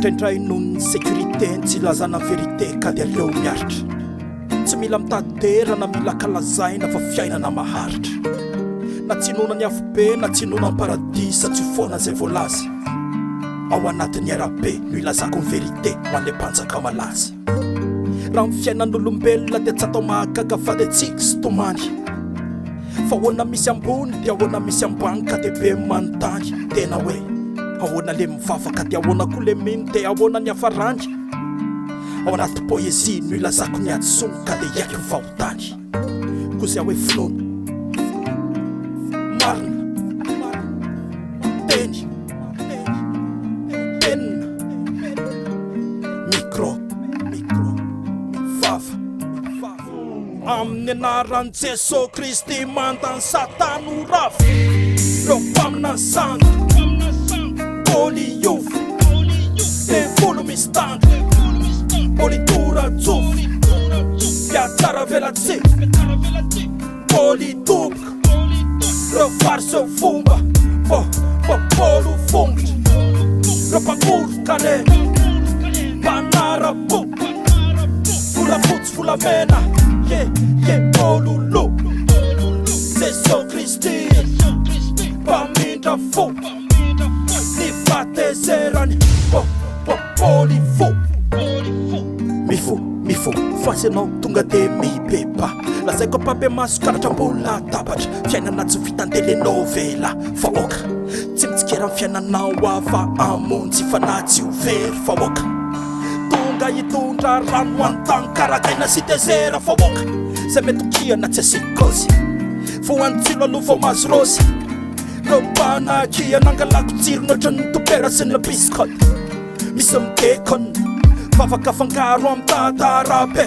indraindray noho ny sécurité tsy ilazana vérité ka dia aleo miaritra tsy mila mitady na mila kalazaina fa fiainana maharitra na tsinona ny afobe na tsinona ny paradisa tsy foana zay voalaza ao anatin'ny arabe no ilazako ny vérité ho an'le mpanjaka malaza raha ny fiainan'olombelona dia tsy atao mahagaga fa dia tsika sy tomany fa ahoana misy ambony dia ahoana misy ambany ka dia be manontany tena hoe ahoana le mivavaka dia ahoana koa le mino dia ahoana ny hafarany ao anaty poésie no ilazako ny adsony ka dia iaiky ny vahotany koa zay hoe finoana marina teny penina micro vava amin'ny anaran'i Jesosy Kristy mandany satano rafy reo mpamina sanga poliovy devolo misy tandro politora tsofy piatsara velatsy politoboka reo vary seo fomba polo fongotra reo mpangoro kale mpanara-po volafotsy volamena pololo Jesosy Kristy mpamindra fo ny fatezerany polifo mifo fasy anao tonga de mibeba lazaiko apabe maso karatra mbola tabatra fiainana tsy vitan-telenovela fa oka tsy mitsikera ny fiainanao afa amonjy fa na tsy overy fa oka tonga hitondra rano antany karakaina sy tezera fa oka zay mety okiana tsy asikozy fo antsilo alofa mazo rosy reo mpanakia nangalako tsiro nohatra ny topera sy ny biscotte misy midekona vavaka fangaro amin'ny tatarabe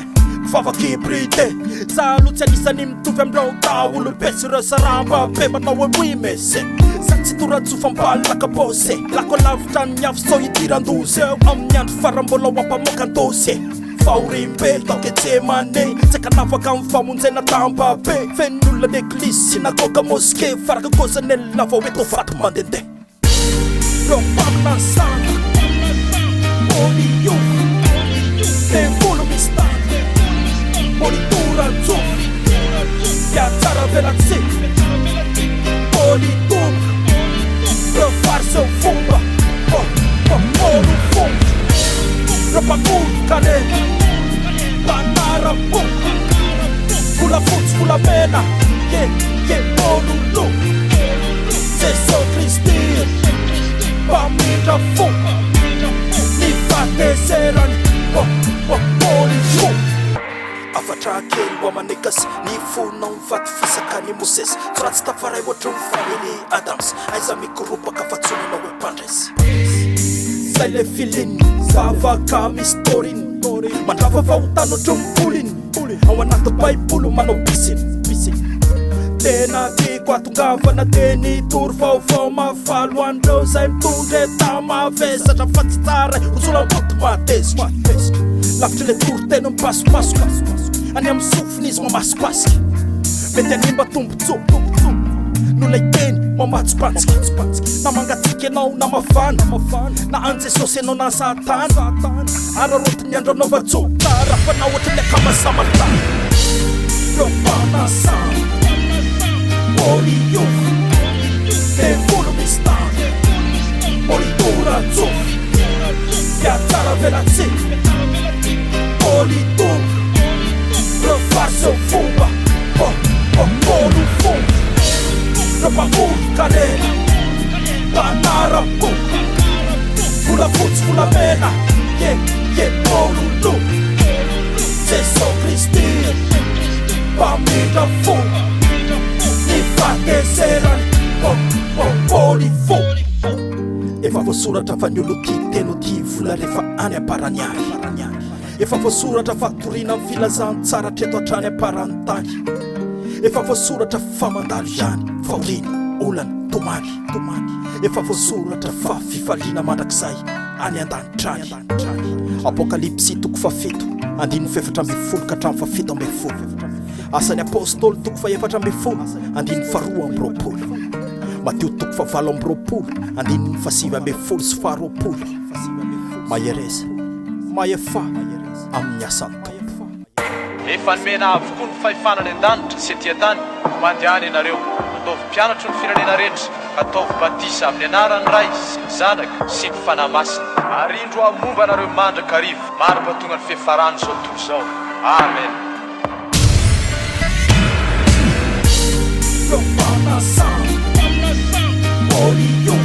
vavaka hybride za aloha tsy anisany mitovy amindreo taolobe sy reo sarambabe manao hoe oui mese za tsy toratsofa mbalaka bose lako lavitra ny afo sao hidirandozy eo amin'ny andro farambola ho ampamoaka ndosy fahorimbe taoke tsemane tsaka nafaka amin'ny famonjena tambabe fen'olona n'eglisy synagoga moske faraka kosanelona vao hoe tovato mandendeha reo mpamina sanga polio devolo misy tandro politora tsofy piatsara velatsy politoboka reo vary seo fomba polo fongotra reo mpangoro kale mpanara-po volafotsy volamena pololo Jesosy Kristy mpamindra fo ny fatezerany polifo afatra kely ho amanekasy ny fonao mifaty fisaka ny mosesy fa raha tsy tafaray ohatry ny family Adams aiza mikoropaka fa tsonanao hoe mpandresy zay le filiny zavaka misy toriny mandrava vahotany ohatry mipoliny ao anaty baibolo manao bisiny tena tiako atongavana teny tory vaovao mafalo andreo zay mitondre tamavesatra fa tsy tsara hosolamboty matezitra lavitry le tory tena mipasopasoko any amin'ny sofiny izy mamasikasika mety animba tombotso no lay teny mamatsipatsika na mangatsika anao na mafana na an Jesosy anao na satana ararotiny andro anao vatsotara fa na ohatry le akamasamatana reo mpanasana polio devolo misy tandro politora tsofy piatsara velatsy politoboka reo vary seo fomba polo fongotra reo mpangoro kale mpanara-po volafotsy volamena pololo Jesosy Kristy mpamindra fo ny fatezerany polifo efa voasoratra fa ny olo ty teno ty vola rehefa any aparany any efa voasoratra fa torina amin'ny filazantsara treto hatrany aparany tany efa voasoratra fa mandalo ihany fahorina olana tomany efa voasoratra fa fifaliana mandrakizay any an-danitrany apokalipsy toko fafito andiny fefatra amby folo ka hatramin'ny fafito amby folo asan'ny apôstôly toko fa efatra amby folo andiny faharoa amby roapolo Mateo toko favalo amby roapolo andininy fasivy ambe folo sy faharoapolo mahereza mahefa amin'ny asany tompo efa nomena avokoa ny fahefanany an-danitra sy aty an-tany mandehany ianareo ataovy mpianatro ny firenena rehetra ataovy batisa amin'ny anaran'ny ray sy ny zanaka sy ny fanahy masina ary indro amomba anareo mandraka arivo maro-patonga ny fihefarany zao tontolo zao amen Yo,